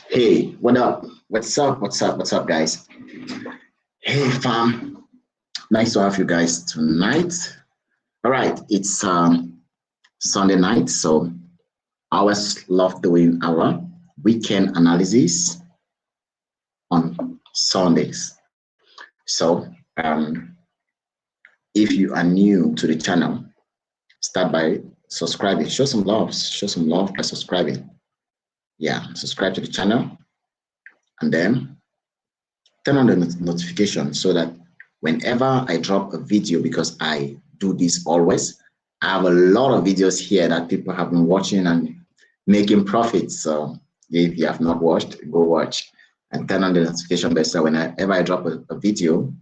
Hey, what up? What's up? What's up, guys? Hey, fam. Nice to have you guys tonight. All right, it's Sunday night, so I always love doing our weekend analysis on Sundays. So, if you are new to the channel, start by subscribing. Show some love. Show some love by subscribing. Yeah, subscribe to the channel, and then turn on the notification so that whenever I drop a video, because I do this always, I have a lot of videos here that people have been watching and making profits. So if you have not watched, go watch and turn on the notification bell so whenever I drop a video,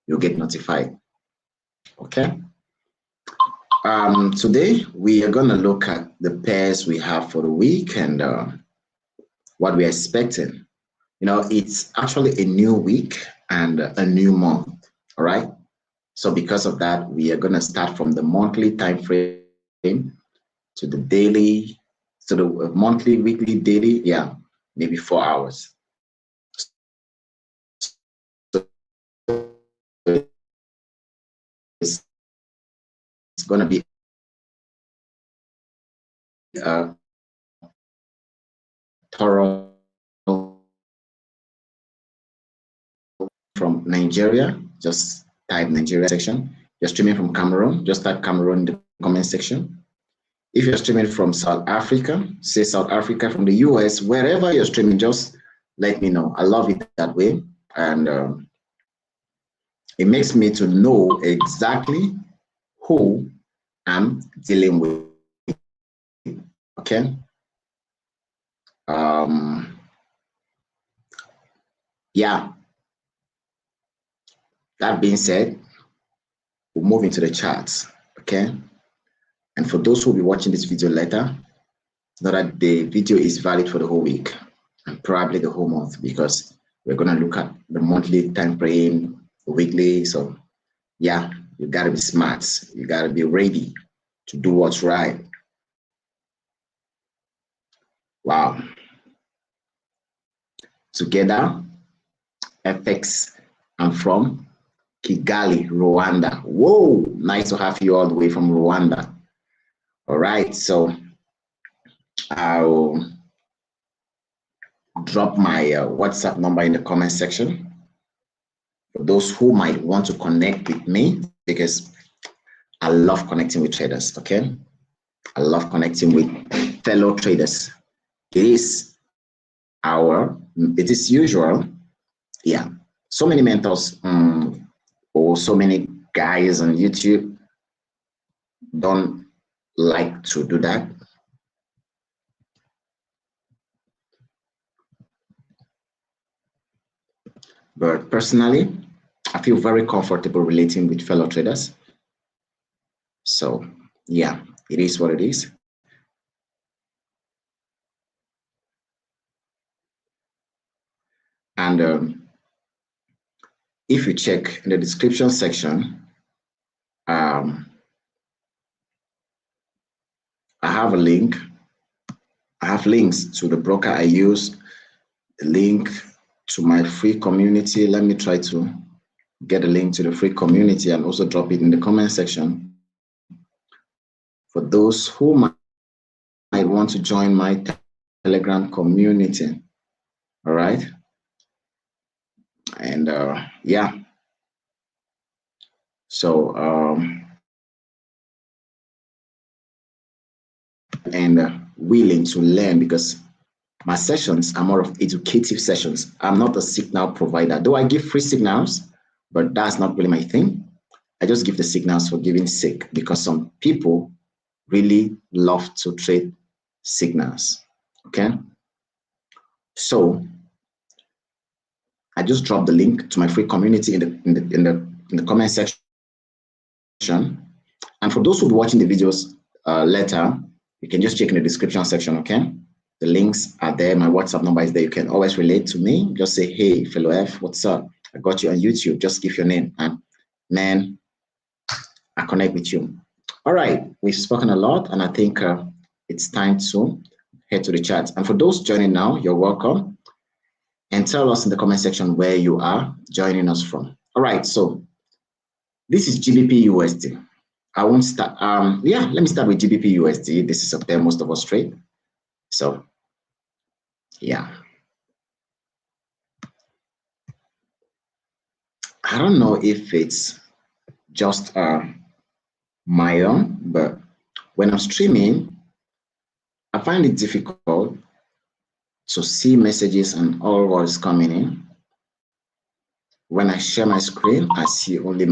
you'll get notified. Okay. Today we are going to look at the pairs we have for the week and what we're expecting. You know, it's actually a new week and a new month. All right. So because of that, we are going to start from the monthly time frame to the daily, to the monthly, weekly, daily. Yeah, maybe 4 hours. So it's going to be a thorough from Nigeria. Just type Nigeria section. You're streaming from Cameroon, just type Cameroon in the comment section. If you're streaming from South Africa, say South Africa, from the US, wherever you're streaming, just let me know. I love it that way. And it makes me to know exactly who I'm dealing with. Okay. Yeah. That being said, we'll move into the charts. Okay. And for those who will be watching this video later, know that the video is valid for the whole week and probably the whole month, because we're going to look at the monthly time frame, weekly. So yeah, you got to be smart. You got to be ready to do what's right. Wow. Together, FX, I'm from Kigali, Rwanda. Whoa, nice to have you all the way from Rwanda. All right, so I'll drop my WhatsApp number in the comment section for those who might want to connect with me, because I love connecting with traders. Okay, I love connecting with fellow traders. It is usual. Yeah, so many mentors or so many guys on YouTube don't like to do that. But personally, I feel very comfortable relating with fellow traders. So yeah, it is what it is. And if you check in the description section, I have a link. I have links to the broker I use, a link to my free community. Let me try to get a link to the free community and also drop it in the comment section for those who might want to join my Telegram community. All right. And yeah. So willing to learn, because my sessions are more of educative sessions. I'm not a signal provider, though I give free signals, but that's not really my thing. I just give the signals for giving sake, because some people really love to trade signals. Okay. So I just dropped the link to my free community in the comment section. And for those who will be watching the videos later, you can just check in the description section. Okay. The links are there. My WhatsApp number is there. You can always relate to me. Just say, hey, FelloF, what's up? I got you on YouTube. Just give your name, and man, I connect with you. All right. We've spoken a lot, and I think it's time to head to the chat. And for those joining now, you're welcome. And tell us in the comment section where you are joining us from. All right, so this is GBP USD. I won't start. Yeah, let me start with GBP USD. This is up there, most of us trade. So, yeah. I don't know if it's just my own, but when I'm streaming, I find it difficult to see messages and all what is coming in. When I share my screen, I see only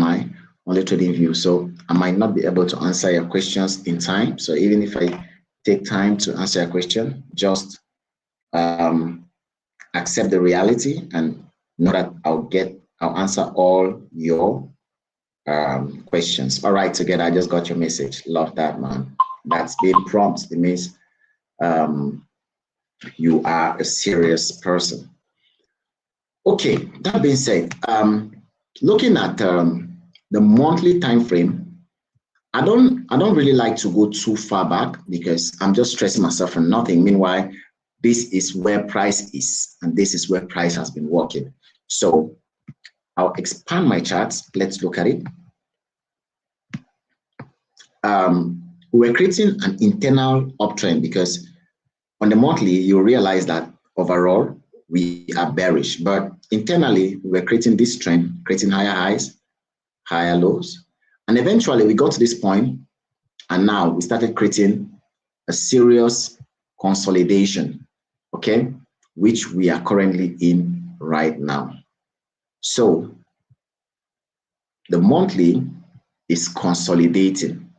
trading view. So I might not be able to answer your questions in time. So even if I take time to answer your question, just accept the reality and know that I'll answer all your questions. All right, together, I just got your message. Love that, man. That's being prompt. It means you are a serious person. Okay, that being said, looking at the monthly time frame, I don't really like to go too far back because I'm just stressing myself for nothing. Meanwhile, this is where price is, and this is where price has been working. So I'll expand my charts. Let's look at it. We're creating an internal uptrend because on the monthly, you realize that overall we are bearish, but internally we're creating this trend, creating higher highs, higher lows, and eventually we got to this point, and now we started creating a serious consolidation, okay, which we are currently in right now. So the monthly is consolidating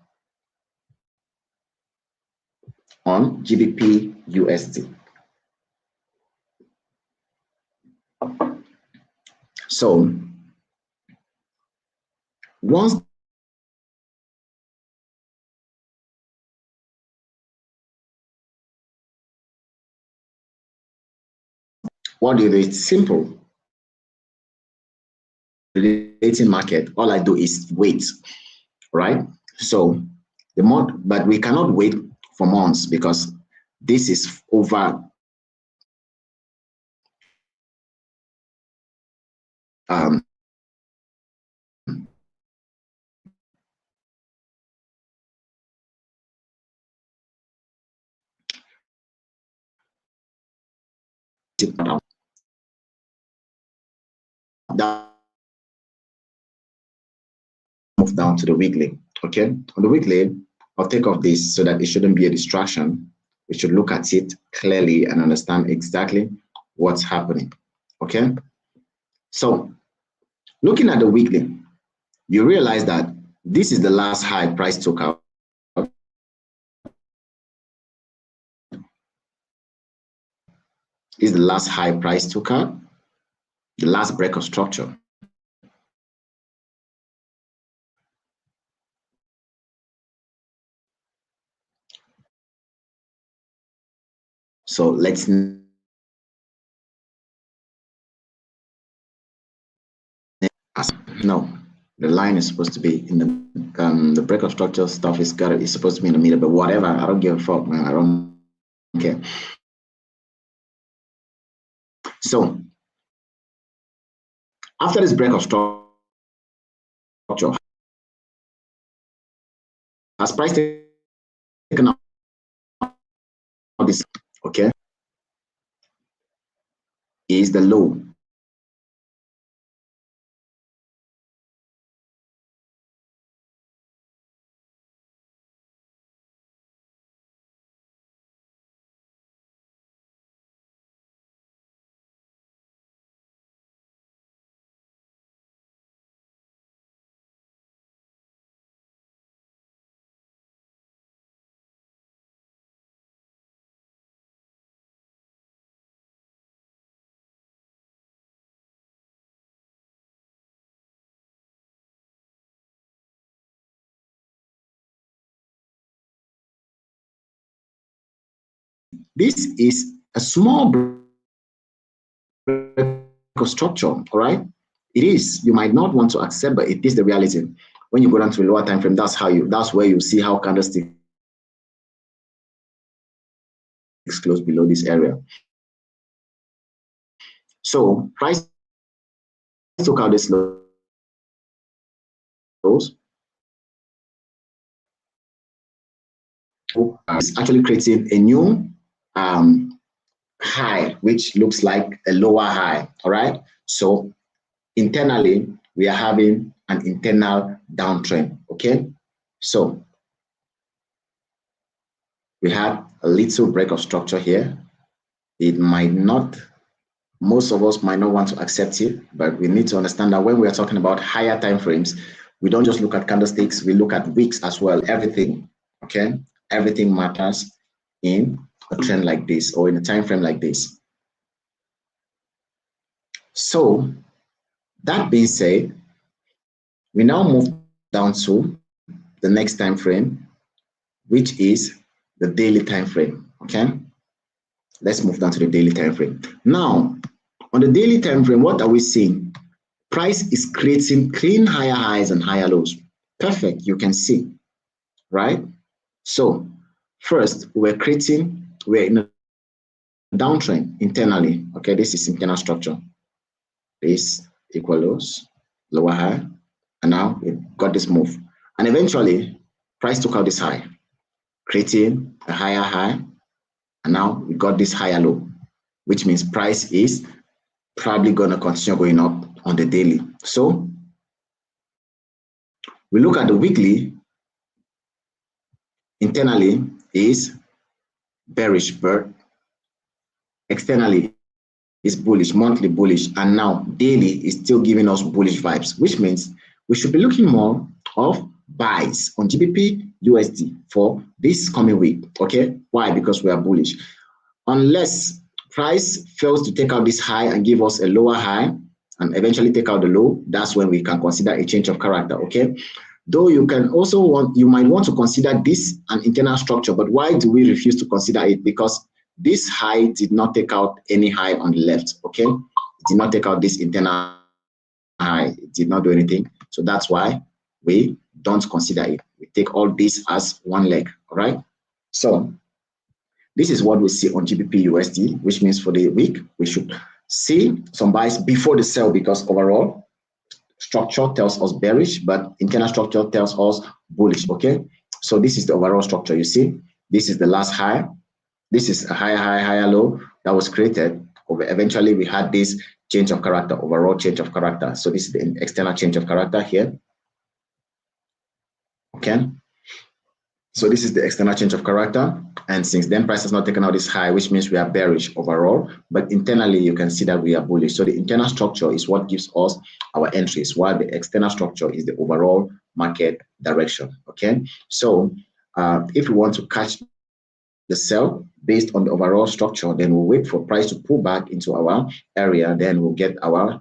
on GBP USD. So once what do you do? It's simple. Relating market, all I do is wait, right? So the month, but we cannot wait for months because this is over that move down to the weekly. Okay, on the weekly, I'll take off this so that it shouldn't be a distraction. We should look at it clearly and understand exactly what's happening. Okay, so looking at the weekly, you realize that this is the last high price took out. Is the last high price took out, the last break of structure. So let's no, the line is supposed to be in the break of structure stuff is supposed to be in the middle, but whatever, I don't give a fuck, man. I don't care. So after this break of structure, has price taken out this, okay, is the low. This is a small break of structure, all right? It is. You might not want to accept, but it is the reality. When you go down to the lower time frame, that's where you see how candlestick close below this area. So price took out this lows. It's actually creating a new high, which looks like a lower high. All right. So internally, we are having an internal downtrend. Okay. So we have a little break of structure here. It might not, most of us might not want to accept it, but we need to understand that when we are talking about higher time frames, we don't just look at candlesticks, we look at weeks as well. Everything, okay? Everything matters in a trend like this or in a time frame like this. So that being said, we now move down to the next time frame, which is the daily time frame. Okay, let's move down to the daily time frame. Now, on the daily time frame, what are we seeing? Price is creating clean higher highs and higher lows. Perfect, you can see, right? So first, we're in a downtrend internally. Okay, this is internal structure. This equal lows, lower high, and now we got this move. And eventually, price took out this high, creating a higher high, and now we got this higher low, which means price is probably going to continue going up on the daily. So we look at the weekly, internally is bearish, but externally is bullish, monthly bullish, and now daily is still giving us bullish vibes, which means we should be looking more of buys on GBP USD for this coming week. Okay, why? Because we are bullish. Unless price fails to take out this high and give us a lower high and eventually take out the low, that's when we can consider a change of character. Okay, though you might want to consider this an internal structure, but why do we refuse to consider it? Because this high did not take out any high on the left. Okay, it did not take out this internal high, it did not do anything. So that's why we don't consider it. We take all this as one leg. All right, so this is what we see on GBP USD, which means for the week we should see some buys before the sell, because overall structure tells us bearish, but internal structure tells us bullish. Okay, so this is the overall structure. You see, this is the last high, this is a higher low that was created. Eventually we had this change of character, overall change of character. So this is the external change of character here. Okay, so this is the external change of character, and since then price has not taken out this high, which means we are bearish overall, but internally you can see that we are bullish. So the internal structure is what gives us our entries, while the external structure is the overall market direction. Okay, so if we want to catch the sell based on the overall structure, then we'll wait for price to pull back into our area, then we'll get our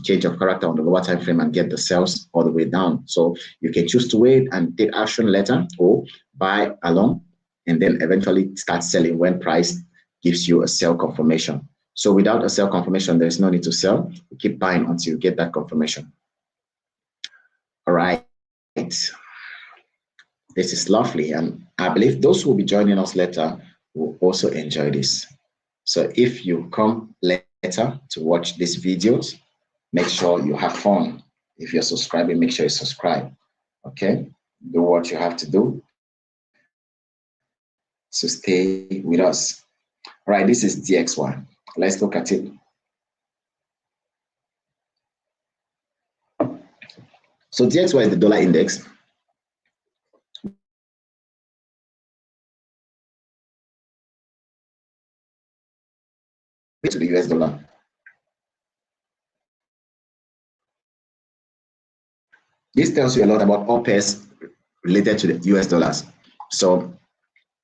change of character on the lower time frame and get the sells all the way down. So you can choose to wait and take action later, or buy along and then eventually start selling when price gives you a sell confirmation. So without a sell confirmation, there's no need to sell. You keep buying until you get that confirmation. All right, this is lovely, and I believe those who will be joining us later will also enjoy this. So if you come later to watch these videos, make sure you have fun. If you're subscribing, make sure you subscribe. Okay, do what you have to do. So stay with us. All right, this is DXY. Let's look at it. So DXY is the dollar index. To the US dollar. This tells you a lot about all pairs related to the US dollars. So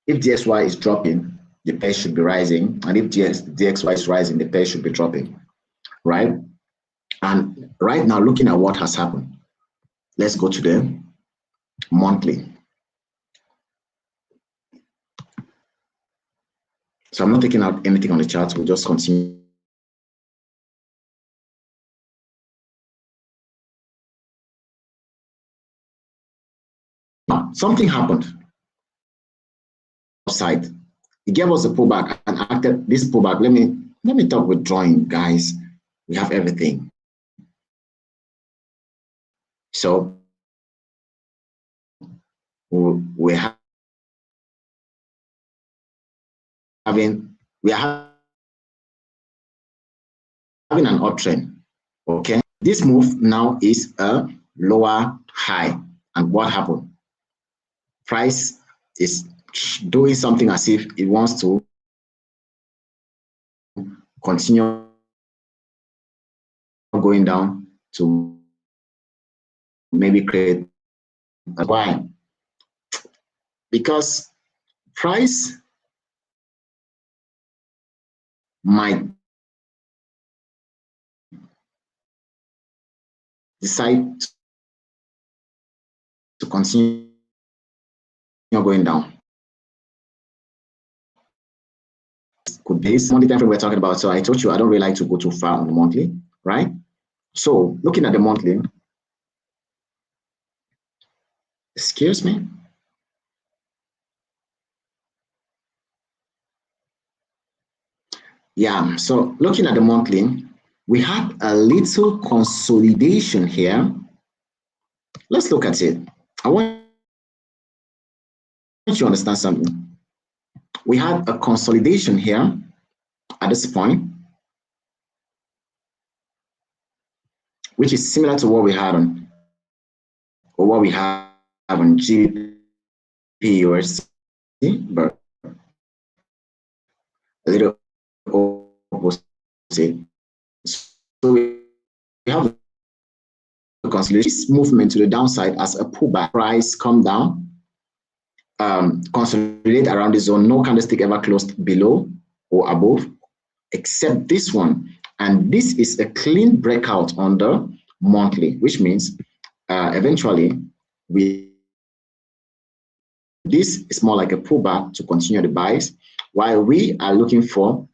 if DXY is dropping, the pair should be rising, and if DXY is rising, the pair should be dropping, right? And right now, looking at what has happened, let's go to the monthly. So I'm not taking out anything on the chart. We'll just continue. Something happened outside it gave us a pullback, and after this pullback, let me talk with drawing, guys. We have everything. So we are having an uptrend. Okay, this move now is a lower high, and what happened? Price is doing something as if it wants to continue going down to maybe create a buy, because price might decide to continue going down. Could be this monthly time frame we're talking about. So I told you I don't really like to go too far on the monthly, right? So looking at the monthly, excuse me. Yeah, so looking at the monthly, we had a little consolidation here. Let's look at it. I want you to understand something. We had a consolidation here at this point, which is similar to what we had on, or what we have on GBP USD, but a little opposite. So we have a consolidation, this movement to the downside as a pullback. Price come down, consolidate around the zone. No candlestick ever closed below or above, except this one. And this is a clean breakout on the monthly, which means eventually this is more like a pullback to continue the buys, while we are looking for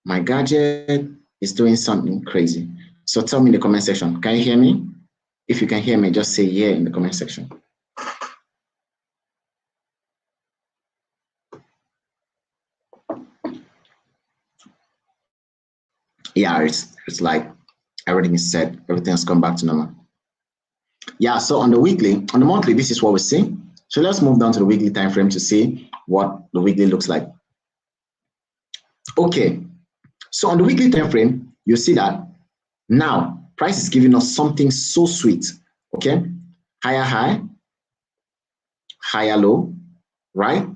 my gadget is doing something crazy. So tell me in the comment section. Can you hear me? If you can hear me, just say yeah in the comment section. Yeah, it's like everything is set. Everything has come back to normal. Yeah, so on the monthly, this is what we see. So let's move down to the weekly time frame to see what the weekly looks like. Okay, so on the weekly time frame, you see that now price is giving us something so sweet. Okay, higher high, higher low, right?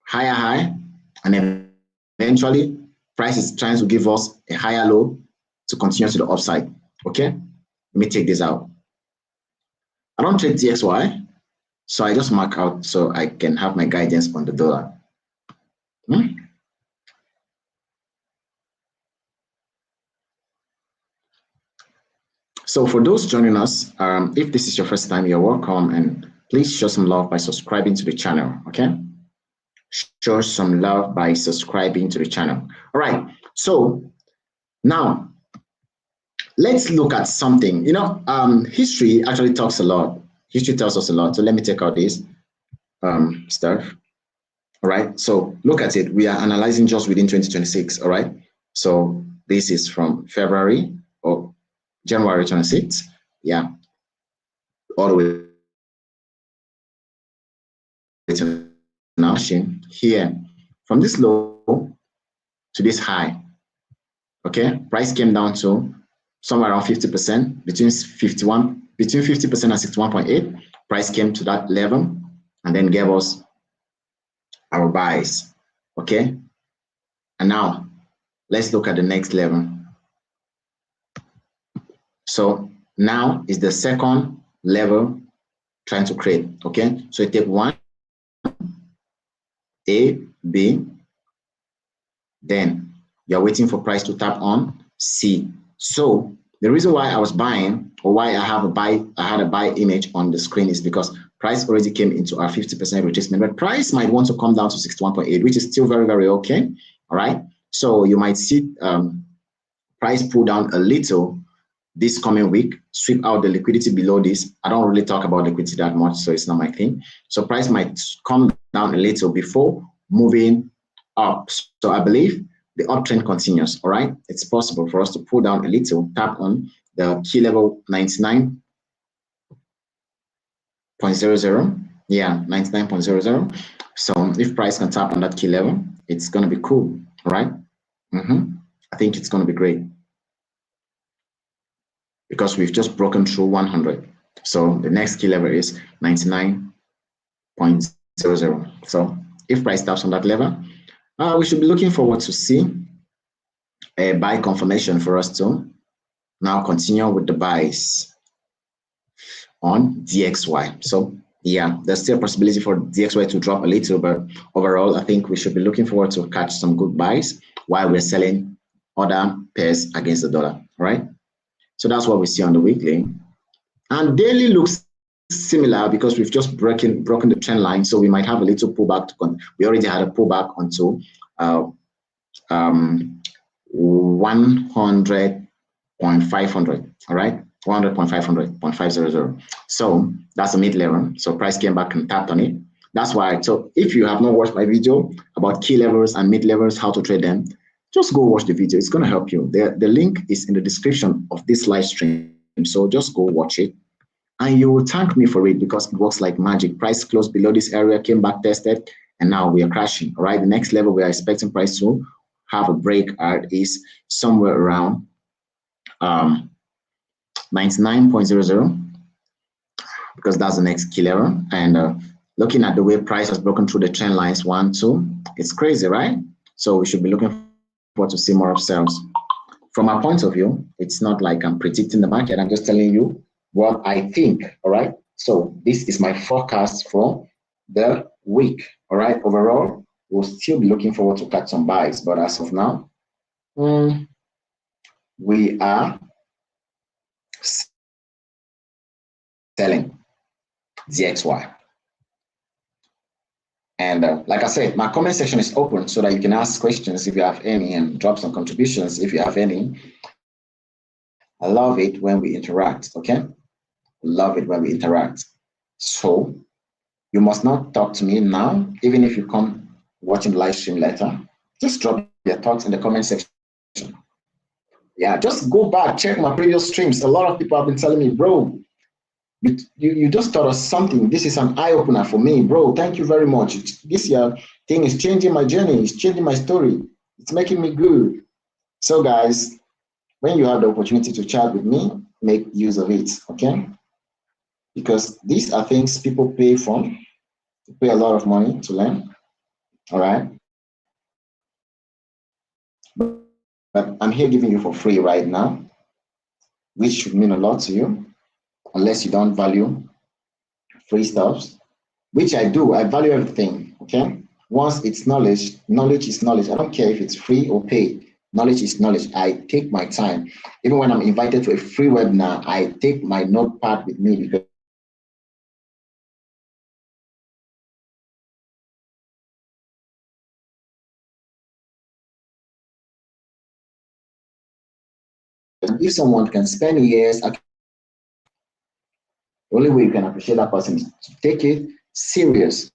Higher high, and then eventually price is trying to give us a higher low to continue to the upside. Okay, let me take this out. I don't trade DXY, so I just mark out so I can have my guidance on the dollar. So for those joining us, if this is your first time, you're welcome, and please show some love by subscribing to the channel. Okay, show some love by subscribing to the channel. All right, so now let's look at something. You know, history actually talks a lot. History tells us a lot. So let me take out this stuff. All right, so look at it. We are analyzing just within 2026. All right, so this is from February or January 26th. Yeah, all the way to now here, from this low to this high. Okay, price came down to somewhere around 50%, between 50% and 61.8. Price came to that level and then gave us our buys. Okay, and now let's look at the next level. So now is the second level trying to create. Okay, so you take one, A, B, then you're waiting for price to tap on C. So the reason why I was buying, or why I had a buy image on the screen, is because price already came into our 50% retracement, but price might want to come down to 61.8, which is still very, very okay. All right. So you might see price pull down a little this coming week, sweep out the liquidity below this. I don't really talk about liquidity that much, so it's not my thing. So price might come down a little before moving up. So I believe the uptrend continues. All right, it's possible for us to pull down a little, tap on the key level 99.00. Yeah, 99.00. So if price can tap on that key level, it's going to be cool. All right. I think it's going to be great, because we've just broken through 100. So the next key level is 99.00. So if price taps on that level, we should be looking forward to see a buy confirmation for us to now continue with the buys on DXY. So yeah, there's still a possibility for DXY to drop a little, but overall, I think we should be looking forward to catch some good buys while we're selling other pairs against the dollar. All right. So that's what we see on the weekly. And daily looks similar because we've just broken the trend line. So we might have a little pullback. We already had a pullback onto 100.500. All right, 100.500.500. So that's a mid level. So price came back and tapped on it. That's why. So if you have not watched my video about key levels and mid levels, how to trade them, just go watch the video. It's going to help you. The link is in the description of this live stream. So just go watch it. And you will thank me for it, because it works like magic. Price closed below this area, came back, tested, and now we are crashing. All right. The next level we are expecting price to have a break at is somewhere around 99.00, because that's the next key level. And looking at the way price has broken through the trend lines 1, 2, it's crazy, right? So we should be looking forward to see more of sales. From my point of view, it's not like I'm predicting the market. I'm just telling you what I think. All right. So this is my forecast for the week. All right. Overall, we'll still be looking forward to catch some buys, but as of now, we are selling DXY. And like I said, my comment section is open so that you can ask questions if you have any, and drop some contributions if you have any. I love it when we interact. Okay. Love it when we interact. So you must not talk to me now, even if you come watching the live stream later. Just drop your thoughts in the comment section. Yeah, just go back, check my previous streams. A lot of people have been telling me, bro, you just taught us something. This is an eye-opener for me, bro. Thank you very much. This thing is changing my journey. It's changing my story. It's making me good. So guys, when you have the opportunity to chat with me, make use of it, okay? Because these are things people pay for. They pay a lot of money to learn, all right? But I'm here giving you for free right now, which should mean a lot to you, unless you don't value free stuff, which I do. I value everything, okay? Once it's knowledge, knowledge is knowledge. I don't care if it's free or paid. Knowledge is knowledge. I take my time. Even when I'm invited to a free webinar, I take my notepad with me, because if someone can spend years, the only way you can appreciate that person is to take it serious.